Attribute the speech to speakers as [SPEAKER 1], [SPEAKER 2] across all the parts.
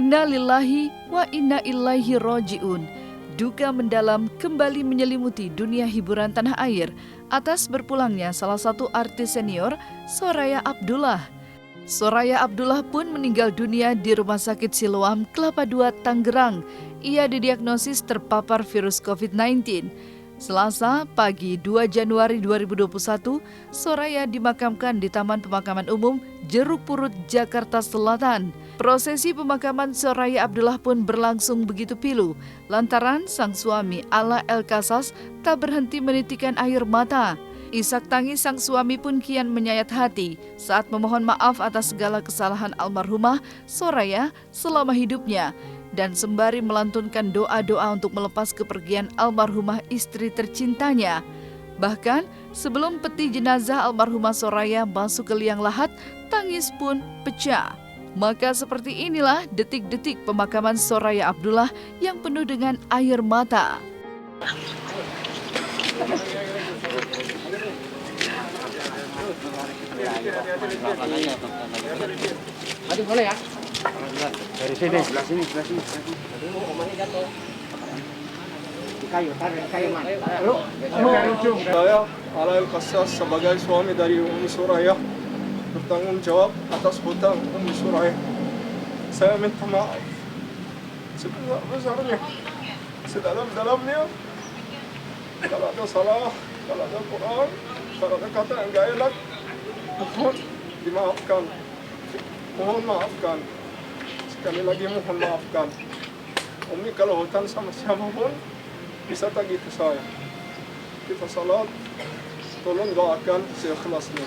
[SPEAKER 1] Inna lillahi wa inna ilaihi roji'un. Duka mendalam kembali menyelimuti dunia hiburan tanah air atas berpulangnya salah satu artis senior, Soraya Abdullah. Soraya Abdullah pun meninggal dunia di Rumah Sakit Siloam, Kelapa II, Tangerang. Ia didiagnosis terpapar virus COVID-19. Selasa pagi 2 Januari 2021, Soraya dimakamkan di Taman Pemakaman Umum Jeruk Purut, Jakarta Selatan. Prosesi pemakaman Soraya Abdullah pun berlangsung begitu pilu, lantaran sang suami Ala El Kasas tak berhenti menitikan air mata. Isak tangis sang suami pun kian menyayat hati saat memohon maaf atas segala kesalahan almarhumah Soraya selama hidupnya, dan sembari melantunkan doa-doa untuk melepas kepergian almarhumah istri tercintanya. Bahkan sebelum peti jenazah almarhumah Soraya masuk ke liang lahat, tangis pun pecah. Maka seperti inilah detik-detik pemakaman Soraya Abdullah yang penuh dengan air mata.
[SPEAKER 2] Aduh, boleh ya?
[SPEAKER 3] Dari sini.
[SPEAKER 2] Sebelah sini. Aduh, omannya jatuh. Di kayu, tarik kayu man. Dari ujung.
[SPEAKER 4] Saya Ala El Kasas sebagai suami dari Umi Soraya bertanggung jawab atas hutang Umi Soraya. Saya minta maaf sebesar-besarnya, sedalam-dalamnya. Kalau ada salah, kalau ada kurang, kalau ada kata yang gak enak, mohon dimaafkan. Mohon maafkan. Sekali lagi mohon maafkan. Umi kalau hutang sama siapapun bisa tagih ke saya. Kita salat, tolong doakan seikhlasnya.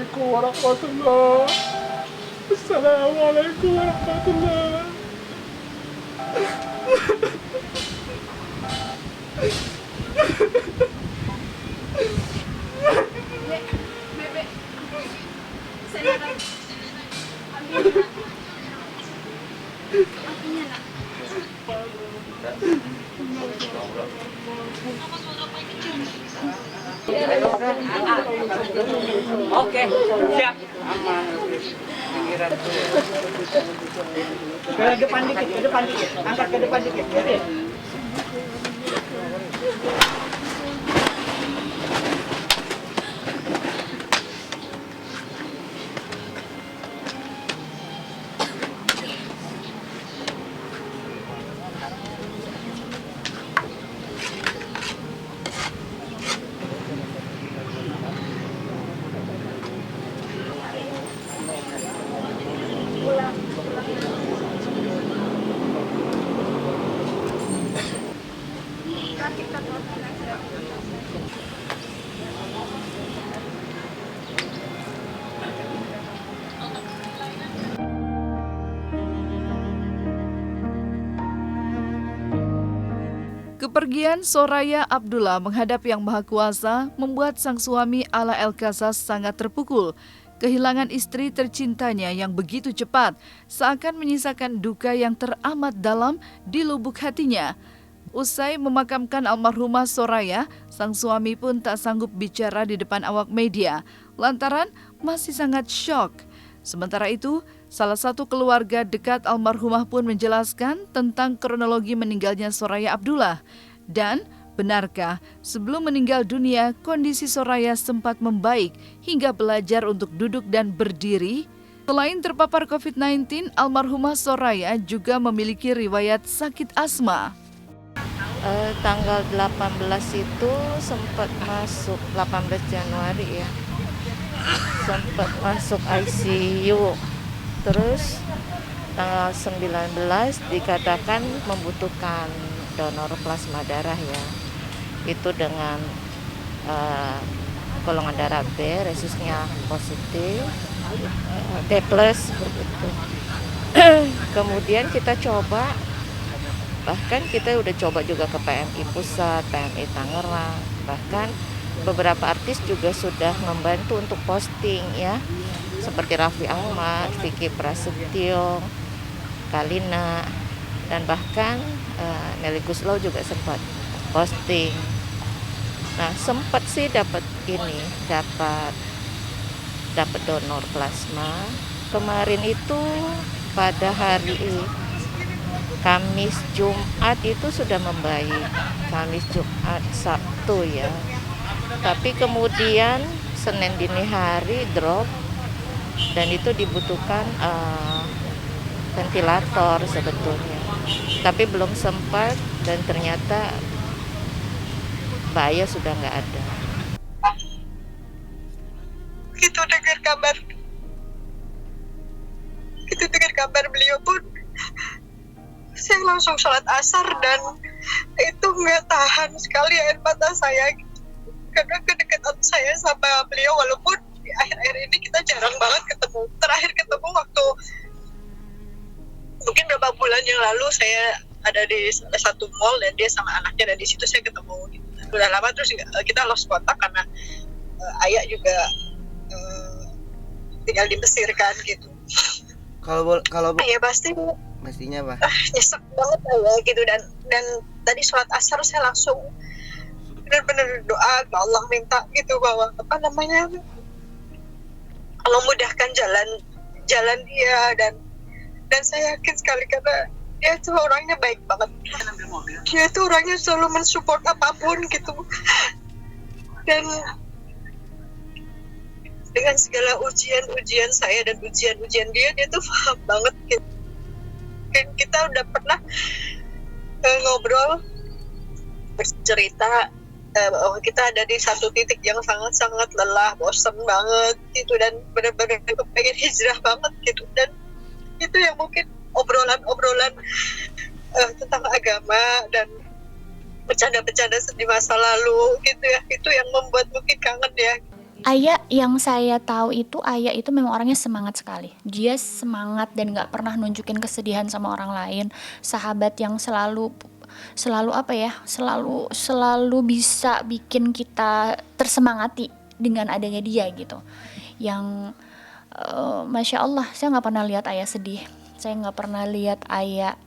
[SPEAKER 4] Assalamualaikum warahmatullahi wabarakatuh. Assalamualaikum warahmatullahi
[SPEAKER 2] Oke, siap. Ke depan dikit. Angkat ke depan dikit.
[SPEAKER 1] Kepergian Soraya Abdullah menghadap Yang Maha Kuasa membuat sang suami Ala El Kasas sangat terpukul. Kehilangan istri tercintanya yang begitu cepat seakan menyisakan duka yang teramat dalam di lubuk hatinya. Usai memakamkan almarhumah Soraya, sang suami pun tak sanggup bicara di depan awak media lantaran masih sangat syok. Sementara itu, salah satu keluarga dekat almarhumah pun menjelaskan tentang kronologi meninggalnya Soraya Abdullah. Dan benarkah sebelum meninggal dunia kondisi Soraya sempat membaik hingga belajar untuk duduk dan berdiri? Selain terpapar COVID-19, almarhumah Soraya juga memiliki riwayat sakit asma.
[SPEAKER 5] Tanggal 18 itu sempat masuk 18 Januari ya. Sempat masuk ICU. Terus tanggal 19 dikatakan membutuhkan donor plasma darah ya. Itu dengan golongan darah B, resusnya positif, D+ begitu. Kemudian kita coba, bahkan kita udah coba juga ke PMI Pusat, PMI Tangerang, bahkan beberapa artis juga sudah membantu untuk posting ya, seperti Raffi Ahmad, Vicky Prasetyo, Kalina, dan bahkan Melly Goeslaw juga sempat posting. Nah, sempat sih dapat donor plasma. Kemarin itu pada hari Kamis Jumat itu sudah membaik. Kamis Jumat Sabtu ya. Tapi kemudian Senin dini hari drop, dan itu dibutuhkan ventilator sebetulnya. Tapi belum sempat, dan ternyata Mbak Aya sudah nggak ada.
[SPEAKER 6] Begitu dengar kabar beliau pun, saya langsung sholat asar, dan itu nggak tahan sekali air mata saya, karena kedekatan saya sama beliau, walaupun di akhir-akhir ini kita jarang banget ketemu. Terakhir ketemu waktu mungkin beberapa bulan yang lalu, saya ada di salah satu mall dan dia sama anaknya, dan di situ saya ketemu gitu. Udah lama, terus kita lost kontak karena Ayah juga tinggal di Mesir kan gitu.
[SPEAKER 2] Kalau
[SPEAKER 6] Ya pasti
[SPEAKER 2] pastinya Pak.
[SPEAKER 6] Nyesek banget ya gitu, dan tadi sholat asar saya langsung benar-benar doa ke Allah, minta gitu bahwa Allah mudahkan jalan dia, dan saya yakin sekali karena dia tuh orangnya baik banget. Dia tuh orangnya selalu mensupport apapun gitu, dan dengan segala ujian saya dan ujian dia tuh paham banget gitu. Dan kita udah pernah ngobrol, bercerita bahwa kita ada di satu titik yang sangat-sangat lelah, bosan banget gitu, dan benar-benar pengen hijrah banget gitu. Dan itu yang mungkin obrolan tentang agama dan bercanda-bercanda di masa lalu gitu ya, itu yang membuat mungkin kangen ya.
[SPEAKER 7] Ayah, yang saya tahu itu Ayah itu memang orangnya semangat sekali. Dia semangat dan gak pernah nunjukin kesedihan sama orang lain. Sahabat yang selalu bisa bikin kita tersemangati dengan adanya dia gitu. Yang Masya Allah, saya gak pernah lihat Ayah sedih. Saya gak pernah lihat Ayah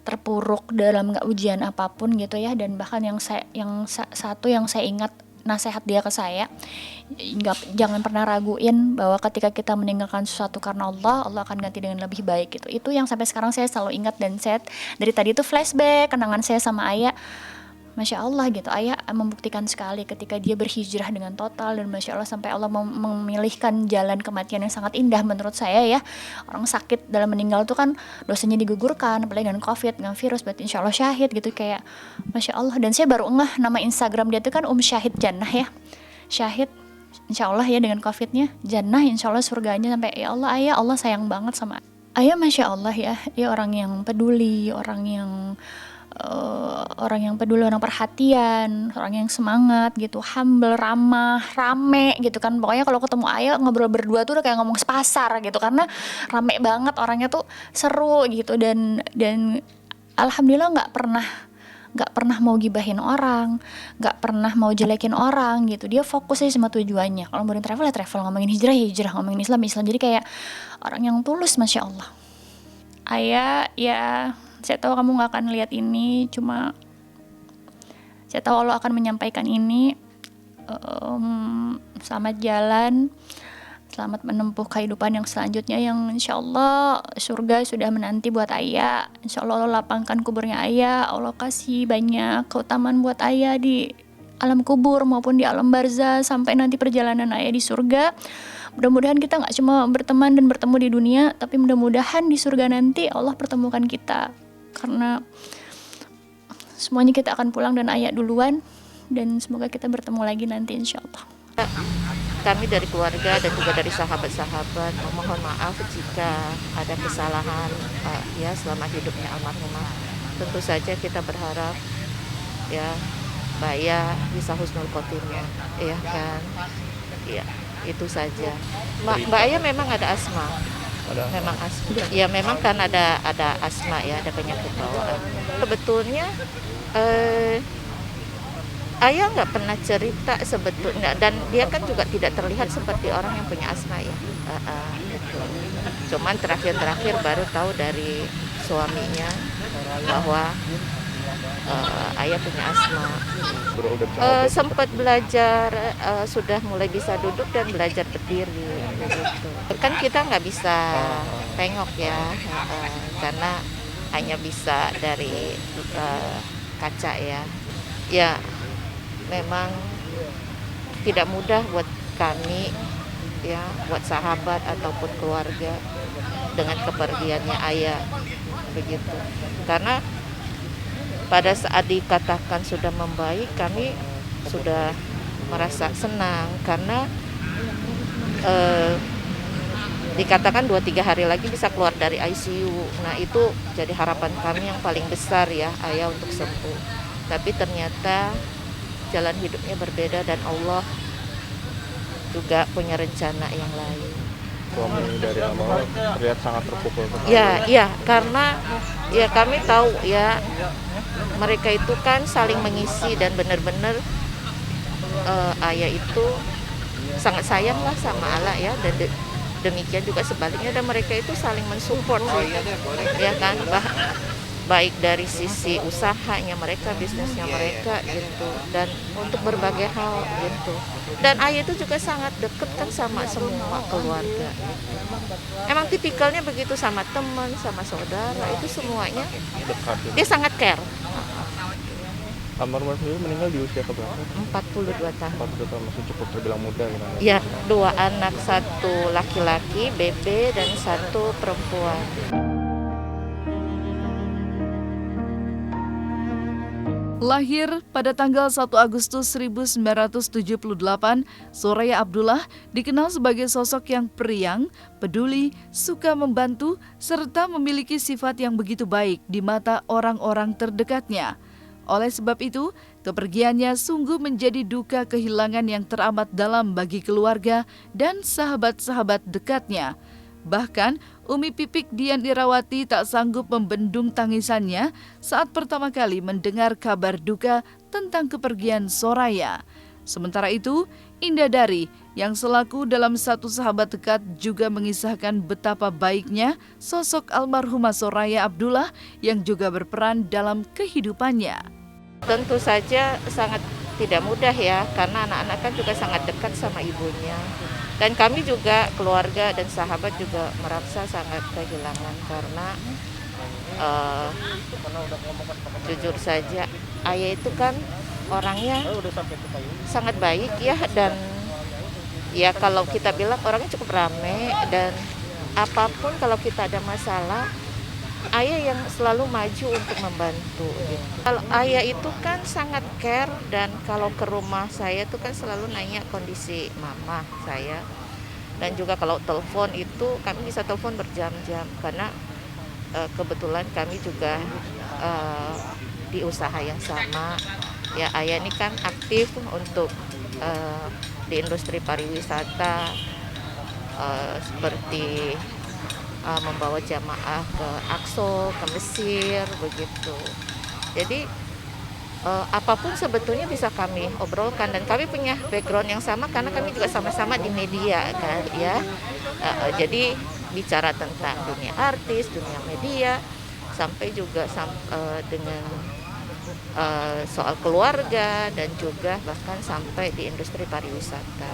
[SPEAKER 7] terpuruk dalam ujian apapun gitu ya. Dan bahkan yang saya ingat nasihat dia ke saya, jangan pernah raguin bahwa ketika kita meninggalkan sesuatu karena Allah akan ganti dengan lebih baik gitu. Itu yang sampai sekarang saya selalu ingat, dan saya dari tadi itu flashback kenangan saya sama Ayah. Masya Allah gitu, Ayah membuktikan sekali ketika dia berhijrah dengan total, dan Masya Allah sampai Allah memilihkan jalan kematian yang sangat indah menurut saya ya. Orang sakit dalam meninggal itu kan dosanya digugurkan, apalagi dengan COVID, dengan virus, berarti Insya Allah syahid gitu, kayak Masya Allah. Dan saya baru ngeh nama Instagram dia itu kan Syahid Jannah ya, syahid Insya Allah ya dengan COVID-nya, Jannah Insya Allah surganya. Sampai ya Allah Ayah, Allah sayang banget sama Ayah. Masya Allah ya, dia orang yang peduli, orang yang peduli, orang perhatian, orang yang semangat gitu, humble, ramah, rame gitu kan. Pokoknya kalau ketemu Ayah ngobrol berdua tuh udah kayak ngomong sepasar gitu, karena rame banget orangnya tuh, seru gitu. Dan alhamdulillah nggak pernah mau gibahin orang, nggak pernah mau jelekin orang gitu. Dia fokus aja sama tujuannya. Kalau ngomongin travel ya travel, ngomongin hijrah ya hijrah, ngomongin Islam. Jadi kayak orang yang tulus, Masya Allah. Ayah ya, saya tahu kamu gak akan lihat ini, cuma saya tahu Allah akan menyampaikan ini. Selamat jalan, selamat menempuh kehidupan yang selanjutnya, yang insya Allah surga sudah menanti buat Ayah. Insya Allah Allah lapangkan kuburnya Ayah, Allah kasih banyak keutamaan buat Ayah di alam kubur maupun di alam barzah, sampai nanti perjalanan Ayah di surga. Mudah-mudahan kita gak cuma berteman dan bertemu di dunia, tapi mudah-mudahan di surga nanti Allah pertemukan kita. Karena semuanya kita akan pulang dan Ayah duluan, dan semoga kita bertemu lagi nanti insya Allah.
[SPEAKER 5] Kami dari keluarga dan juga dari sahabat-sahabat memohon maaf jika ada kesalahan ya selama hidupnya almarhumah. Tentu saja kita berharap ya Mbak Aya bisa husnul khotimah, ya kan? Ya, itu saja. Mbak Aya memang ada asma. Memang asma. Ya memang kan ada asma ya, ada penyakit bawaan. Sebetulnya Ayah nggak pernah cerita sebetulnya, dan dia kan juga tidak terlihat seperti orang yang punya asma ya. Gitu. Cuman terakhir-terakhir baru tahu dari suaminya bahwa ayah punya asma. Sempat belajar, sudah mulai bisa duduk dan belajar berdiri. Begitu. Kan kita nggak bisa tengok ya, karena hanya bisa dari kaca ya. Ya, memang tidak mudah buat kami ya, buat sahabat ataupun keluarga dengan kepergiannya ayah begitu. Karena pada saat dikatakan sudah membaik, kami sudah merasa senang karena dikatakan 2-3 hari lagi bisa keluar dari ICU. Nah, itu jadi harapan kami yang paling besar ya, ayah untuk sembuh. Tapi ternyata jalan hidupnya berbeda dan Allah juga punya rencana yang lain.
[SPEAKER 3] Suami dari Amal terlihat sangat terpukul.
[SPEAKER 5] Ya, karena ya kami tahu ya, mereka itu kan saling mengisi dan benar-benar ayah itu sangat sayang lah sama Ala ya, dan demikian juga sebaliknya, dan mereka itu saling mensupport sih, ya kan, baik dari sisi usahanya mereka, bisnisnya mereka gitu, dan untuk berbagai hal gitu. Dan ayah itu juga sangat deket kan sama semua keluarga gitu. Emang tipikalnya begitu, sama teman, sama saudara, itu semuanya
[SPEAKER 3] Dekat.
[SPEAKER 5] dia sangat care.
[SPEAKER 3] Almarhumah sendiri meninggal di usia keberapa?
[SPEAKER 5] 42 tahun.
[SPEAKER 3] 42 tahun, masih cukup terbilang muda gitu.
[SPEAKER 5] Ya, 2 anak, 1 laki-laki, Bebe, dan 1 perempuan.
[SPEAKER 1] Lahir pada tanggal 1 Agustus 1978, Soraya Abdullah dikenal sebagai sosok yang periang, peduli, suka membantu, serta memiliki sifat yang begitu baik di mata orang-orang terdekatnya. Oleh sebab itu, kepergiannya sungguh menjadi duka kehilangan yang teramat dalam bagi keluarga dan sahabat-sahabat dekatnya. Bahkan, Umi Pipik Dian Irawati tak sanggup membendung tangisannya saat pertama kali mendengar kabar duka tentang kepergian Soraya. Sementara itu, Indah Dari yang selaku dalam satu sahabat dekat juga mengisahkan betapa baiknya sosok almarhumah Soraya Abdullah yang juga berperan dalam kehidupannya.
[SPEAKER 5] Tentu saja sangat tidak mudah ya, karena anak-anak kan juga sangat dekat sama ibunya. Dan kami juga, keluarga dan sahabat juga merasa sangat kehilangan karena jujur saja ayah itu kan orangnya sangat baik ya, dan ya kalau kita bilang orangnya cukup ramai, dan apapun kalau kita ada masalah, ayah yang selalu maju untuk membantu gitu. Kalau ayah itu kan sangat care, dan kalau ke rumah saya tuh kan selalu nanya kondisi mama saya. Dan juga kalau telepon itu kami bisa telepon berjam-jam karena kebetulan kami juga di usaha yang sama. Ya, ayah ini kan aktif untuk di industri pariwisata, seperti membawa jamaah ke Aqsa, ke Mesir begitu. Jadi apapun sebetulnya bisa kami obrolkan, dan kami punya background yang sama karena kami juga sama-sama di media kan ya. Jadi bicara tentang dunia artis, dunia media, sampai juga dengan soal keluarga, dan juga bahkan sampai di industri pariwisata.